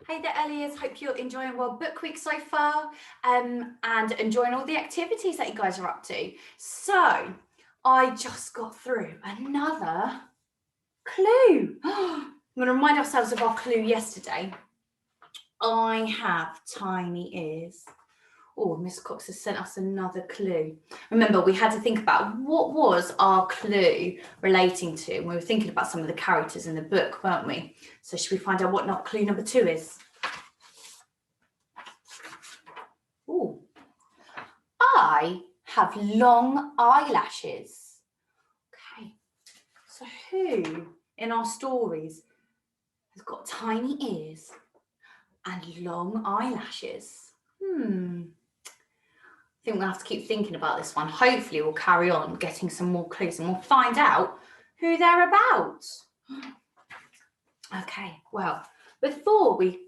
Hey there, Elliot. Hope you're enjoying World Book Week so far and enjoying all the activities that you guys are up to. So, I just got through another clue. I'm going to remind ourselves of our clue yesterday. I have tiny ears. Oh, Miss Cox has sent us another clue. Remember, we had to think about what was our clue relating to. We were thinking about some of the characters in the book, weren't we? So should we find out what clue number 2 is? Oh, I have long eyelashes. Okay, so who in our stories has got tiny ears and long eyelashes? I think we'll have to keep thinking about this one. Hopefully we'll carry on getting some more clues and we'll find out who they're about. Okay, well, before we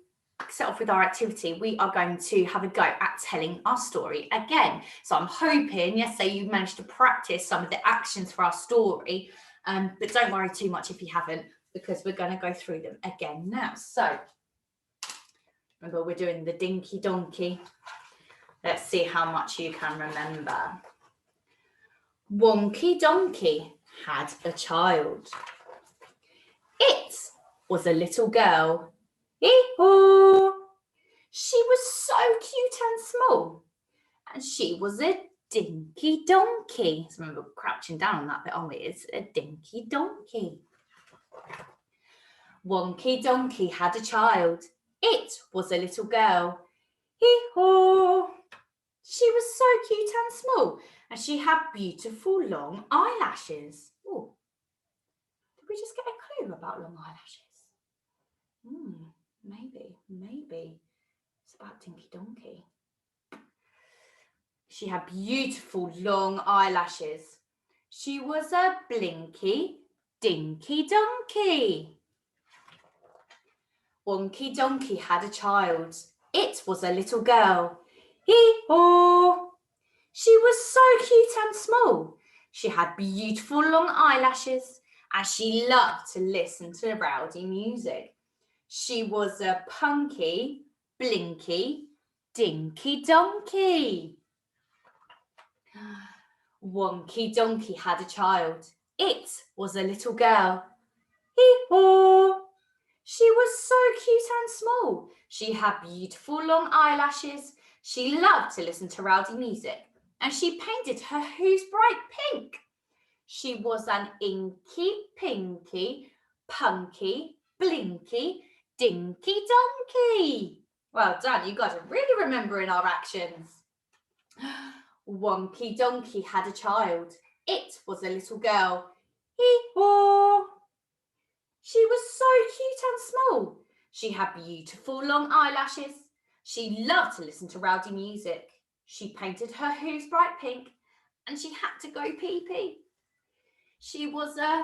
set off with our activity, we are going to have a go at telling our story again. So I'm hoping yesterday you managed to practice some of the actions for our story, but don't worry too much if you haven't, because we're going to go through them again now. So remember, we're doing the Dinky Donkey. Let's see how much you can remember. Wonky Donkey had a child. It was a little girl. Hee-haw! She was so cute and small, and she was a dinky donkey. So remember, we're crouching down on that bit, aren't we? It's a dinky donkey. Wonky Donkey had a child. It was a little girl. Hee-haw! She was so cute and small, and she had beautiful long eyelashes. Oh, did we just get a clue about long eyelashes? Maybe. It's about Dinky Donkey. She had beautiful long eyelashes. She was a blinky, dinky donkey. Wonky Donkey had a child. It was a little girl. Hee-haw! She was so cute and small. She had beautiful long eyelashes, and she loved to listen to rowdy music. She was a punky, blinky, dinky donkey. Wonky Donkey had a child. It was a little girl. Hee-haw! She was so cute and small. She had beautiful long eyelashes. She loved to listen to rowdy music, and she painted her hooves bright pink. She was an inky, pinky, punky, blinky, dinky donkey. Well done, you guys are really remembering our actions. Wonky Donkey had a child. It was a little girl. Hee-haw! She was so cute and small. She had beautiful long eyelashes. She loved to listen to rowdy music. She painted her hooves bright pink, and she had to go pee-pee. She was a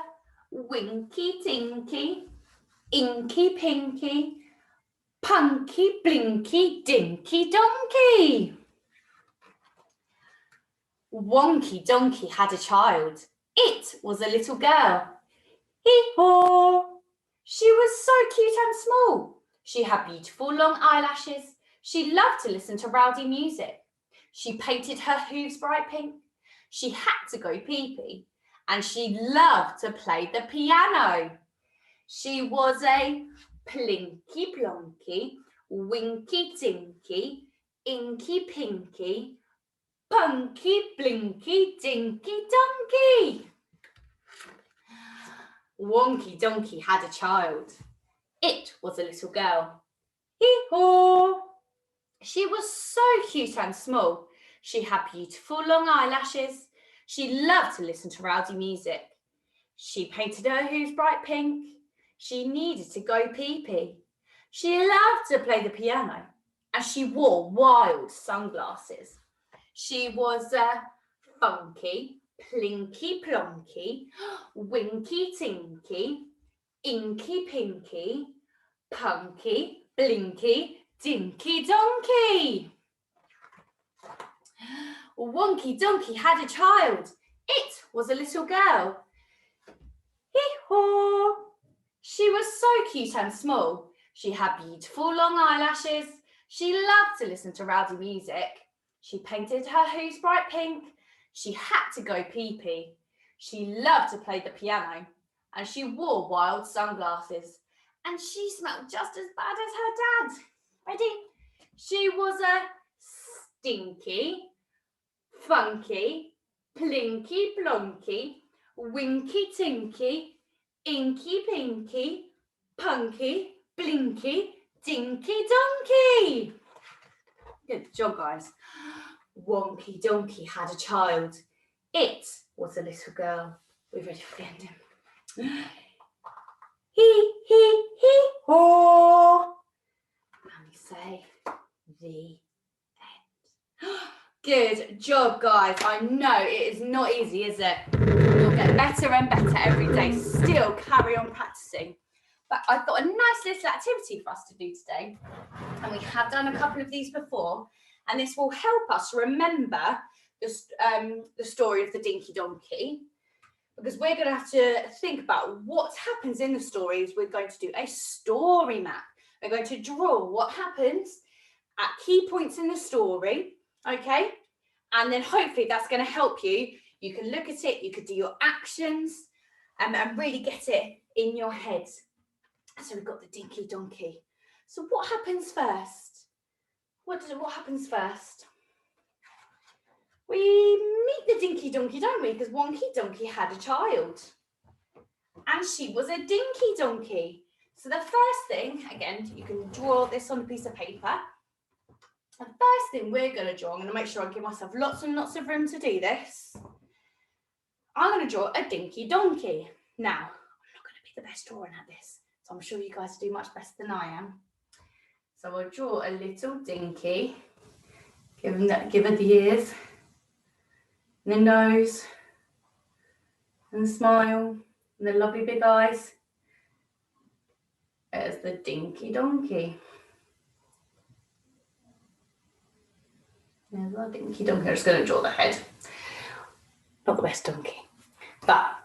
winky dinky, inky pinky, punky blinky dinky donkey. Wonky Donkey had a child. It was a little girl. Hee-haw! She was so cute and small. She had beautiful long eyelashes. She loved to listen to rowdy music. She painted her hooves bright pink. She had to go pee-pee, and she loved to play the piano. She was a plinky plonky, winky dinky, inky pinky, punky blinky dinky donkey. Wonky Donkey had a child. It was a little girl. Hee-haw! She was so cute and small. She had beautiful long eyelashes. She loved to listen to rowdy music. She painted her hooves bright pink. She needed to go pee-pee. She loved to play the piano, and she wore wild sunglasses. She was a funky, plinky plonky, winky tinky, inky pinky, punky blinky dinky donkey. Wonky Donkey had a child. It was a little girl. Hee-haw! She was so cute and small. She had beautiful long eyelashes. She loved to listen to rowdy music. She painted her hooves bright pink. She had to go pee-pee. She loved to play the piano. And she wore wild sunglasses. And she smelled just as bad as her dad. Ready? She was a stinky, funky, plinky plonky, winky tinky, inky pinky, punky, blinky, dinky donkey. Good job, guys. Wonky Donkey had a child. It was a little girl. We're ready for the ending. Hee, haw. And we say the end. Good job, guys. I know it is not easy, is it? You'll get better and better every day. Still carry on practicing. But I've got a nice little activity for us to do today. And we have done a couple of these before. And this will help us remember the story of the Dinky Donkey. Because we're going to have to think about what happens in the stories. We're going to do a story map. We're going to draw what happens at key points in the story, okay? And then hopefully that's going to help you. You can look at it, you could do your actions, and really get it in your head. So we've got the Dinky Donkey. So what happens first? What happens first? We meet the Dinky Donkey, don't we? Because Wonky Donkey had a child. And she was a Dinky Donkey. So the first thing, again, you can draw this on a piece of paper. The first thing we're going to draw, I'm going to make sure I give myself lots and lots of room to do this. I'm going to draw a Dinky Donkey. Now, I'm not going to be the best drawing at this, so I'm sure you guys do much better than I am. So I'll draw a little Dinky, give her the ears, and the nose, and the smile, and the lovely big eyes. There's the Dinky Donkey. There's our Dinky Donkey. I'm just going to draw the head. Not the best donkey, but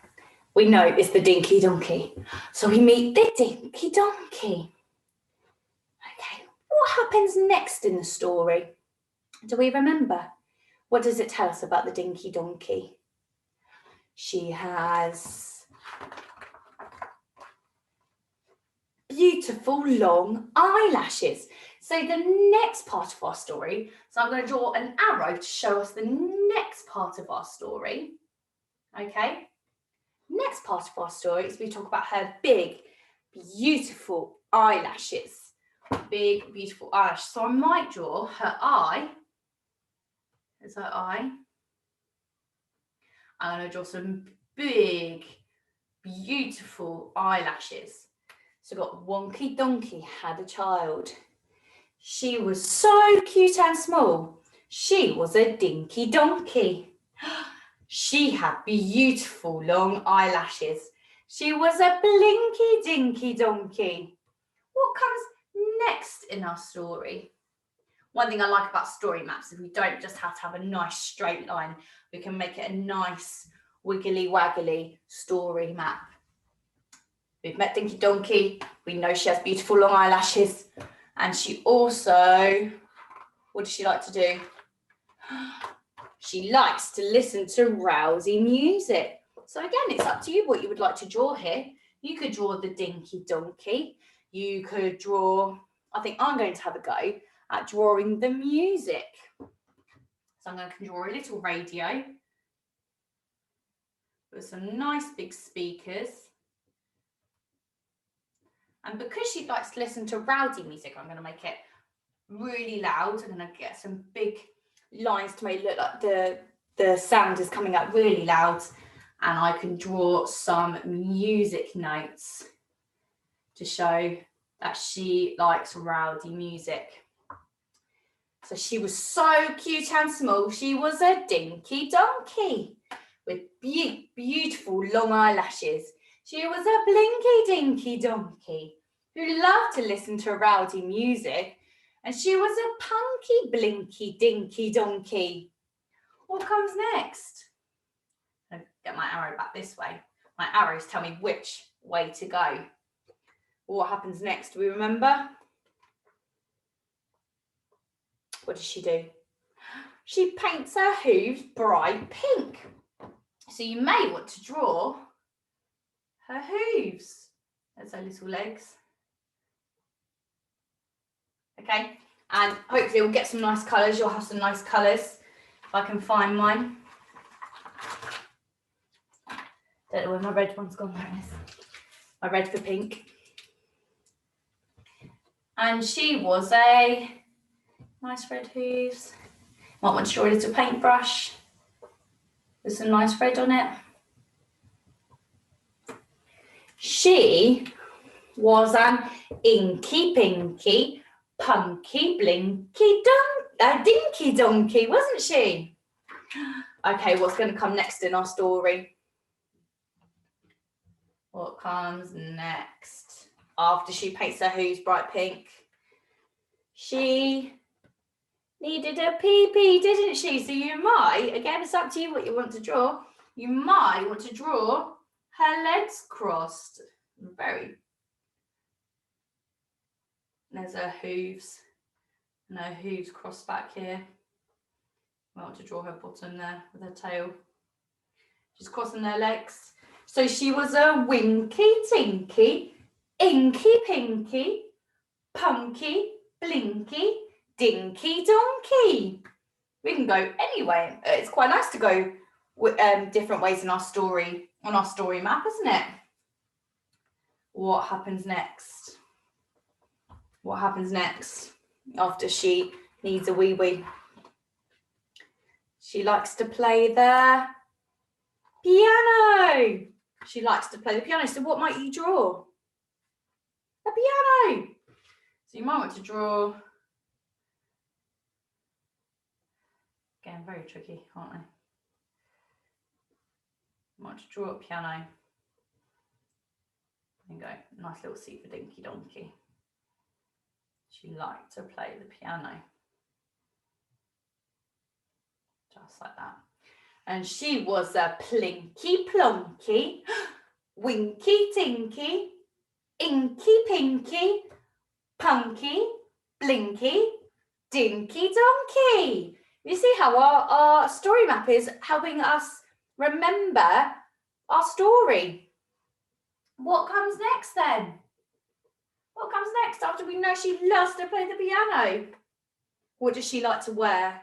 we know it's the Dinky Donkey. So we meet the Dinky Donkey. Okay, what happens next in the story? Do we remember? What does it tell us about the Dinky Donkey? She has beautiful long eyelashes. So the next part of our story, so I'm going to draw an arrow to show us the next part of our story. Okay? Next part of our story is we talk about her big, beautiful eyelashes. Big, beautiful eyelashes. So I might draw her eye. There's her eye. I'm going to draw some big, beautiful eyelashes. So we've got Wonky Donkey had a child. She was so cute and small. She was a Dinky Donkey. She had beautiful long eyelashes. She was a Blinky Dinky Donkey. What comes next in our story? One thing I like about story maps is we don't just have to have a nice straight line. We can make it a nice wiggly waggly story map. We've met Dinky Donkey. We know she has beautiful long eyelashes. And she also, what does she like to do? She likes to listen to rousy music. So again, it's up to you what you would like to draw here. You could draw the Dinky Donkey. You could draw, I think I'm going to have a go at drawing the music. So I'm going to draw a little radio with some nice big speakers. And because she likes to listen to rowdy music, I'm going to make it really loud. I'm going to get some big lines to make it look like the sound is coming out really loud. And I can draw some music notes to show that she likes rowdy music. So she was so cute and small. She was a Dinky Donkey with beautiful long eyelashes. She was a Blinky Dinky Donkey who loved to listen to rowdy music. And she was a Punky Blinky Dinky Donkey. What comes next? I'll get my arrow back this way. My arrows tell me which way to go. What happens next? Do we remember? What does she do? She paints her hooves bright pink. So you may want to draw her hooves. There's her little legs. Okay, and hopefully we'll get some nice colours. You'll have some nice colours if I can find mine. Don't know where my red one's gone. There it is. My red for pink. And she was a nice red hooves. Might want to draw a little paintbrush with some nice red on it. She was an inky pinky punky blinky dinky donkey, wasn't she? Okay, what's going to come next in our story? What comes next? After she paints her hooves bright pink, she needed a pee-pee, didn't she? So you might, again, it's up to you what you want to draw. You might want to draw her legs crossed. There's her hooves. And her hooves crossed back here. I want to draw her bottom there with her tail. She's crossing their legs. So she was a winky tinky, inky pinky, punky blinky, dinky donkey. We can go anyway. It's quite nice to go with different ways in our story, on our story map, isn't it? What happens next? What happens next after she needs a wee wee? She likes to play the piano. She likes to play the piano. So what might you draw? A piano. So you might want to draw, again, very tricky, aren't they? You want to draw a piano. There you go, nice little seat for Dinky Donkey. She liked to play the piano. Just like that. And she was a plinky plonky, winky tinky, inky pinky, punky, blinky, dinky donkey. You see how our story map is helping us remember our story. What comes next then? What comes next after we know she loves to play the piano? What does she like to wear?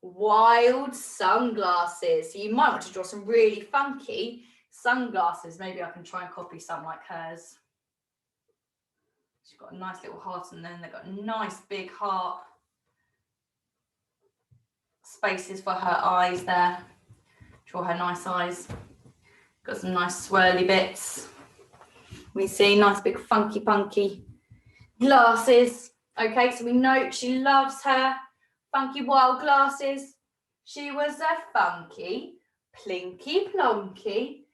Wild sunglasses. So you might want to draw some really funky sunglasses. Maybe I can try and copy some like hers. She's got a nice little heart, and then they've got nice big heart spaces for her eyes there. Draw her nice eyes. Got some nice swirly bits. We see nice big funky punky glasses. Okay, so we know she loves her funky wild glasses. She was a funky, plinky plonky,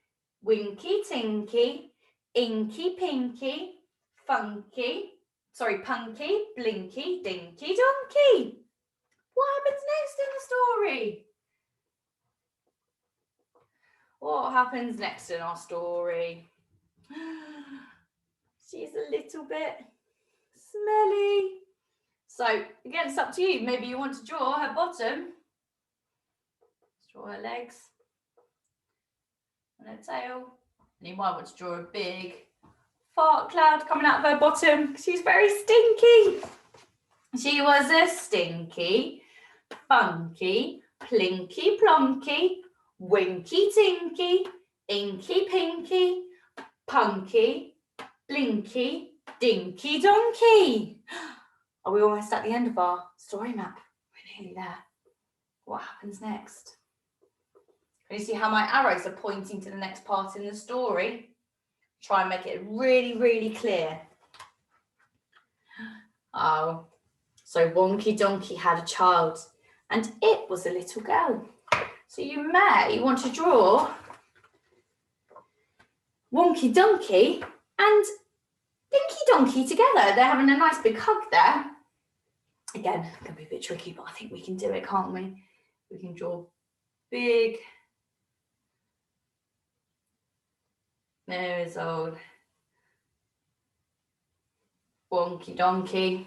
winky tinky, inky pinky, punky, blinky, dinky donkey. What happens next in the story? What happens next in our story? She's a little bit smelly. So again, it's up to you. Maybe you want to draw her bottom. Let's draw her legs and her tail. And you might want to draw a big fart cloud coming out of her bottom because she's very stinky. She was a stinky, funky, plinky plonky, winky tinky, inky pinky, punky, blinky, dinky donkey. Are we almost at the end of our story map? We're nearly there. What happens next? Can you see how my arrows are pointing to the next part in the story? Try and make it really, really clear. Oh, so Wonky Donkey had a child, and it was a little girl. So you may want to draw Wonky Donkey and Dinky Donkey together. They're having a nice big hug there. Again, it can be a bit tricky, but I think we can do it, can't we? We can draw big. There is old Wonky donkey.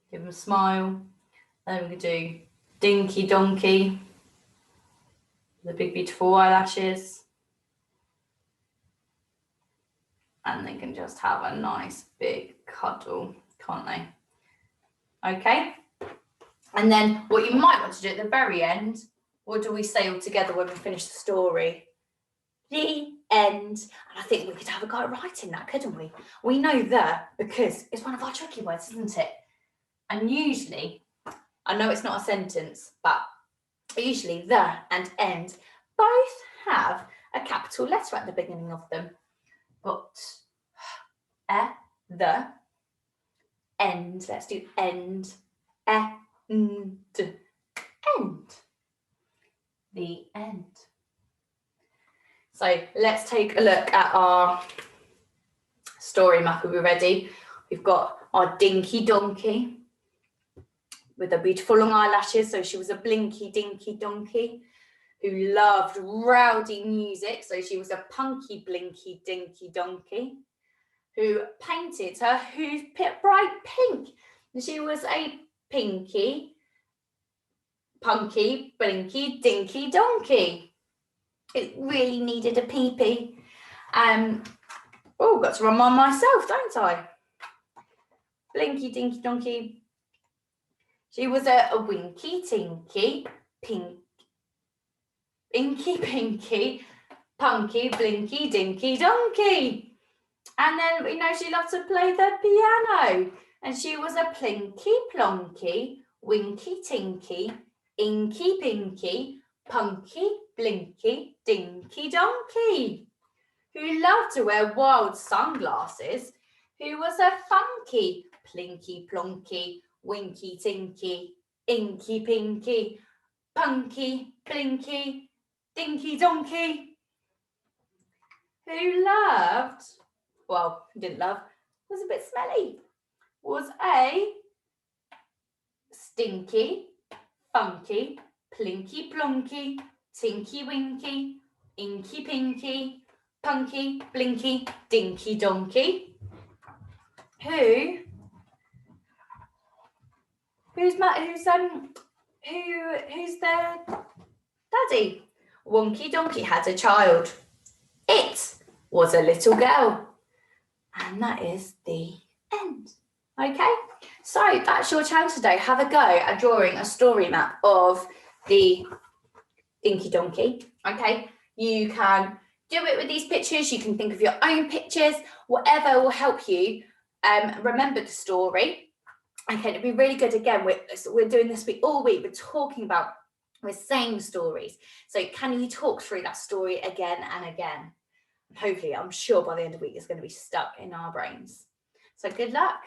Give him a smile. And then we can do Dinky donkey. The big beautiful eyelashes. And they can just have a nice big cuddle, can't they? Okay. And then what you might want to do at the very end, what do we say all together when we finish the story? The end. And I think we could have a go at writing that, couldn't we? We know the because it's one of our tricky words, isn't it? And usually, I know it's not a sentence, but usually the and end both have a capital letter at the beginning of them. But the end. Let's do end. End. The end. So let's take a look at our story map. Are we ready? We've got our Dinky donkey with her beautiful long eyelashes. So she was a blinky dinky donkey who loved rowdy music. So she was a punky blinky dinky donkey who painted her hooves bright pink. She was a pinky, punky, blinky dinky donkey. It really needed a pee-pee. Oh, got to remind myself, don't I? Blinky dinky donkey. She was a winky tinky, pink, inky pinky, punky blinky dinky donkey. And then we know she loved to play the piano. And she was a plinky plonky, winky tinky, inky pinky, punky blinky dinky donkey, who loved to wear wild sunglasses, who was a funky plinky plonky, winky tinky, inky pinky, punky blinky dinky donkey, who loved, well, didn't love, was a bit smelly, was a stinky, funky, plinky plonky, tinky winky, inky pinky, punky blinky dinky donkey, whose their daddy? Wonky donkey had a child. It was a little girl. And that is the end. Okay, so that's your challenge today. Have a go at drawing a story map of the Dinky donkey. Okay, you can do it with these pictures. You can think of your own pictures, whatever will help you remember the story. Okay, it'll be really good. Again, we're doing this week all week. We're saying stories. So can you talk through that story again and again? Hopefully, I'm sure by the end of the week it's going to be stuck in our brains. So good luck.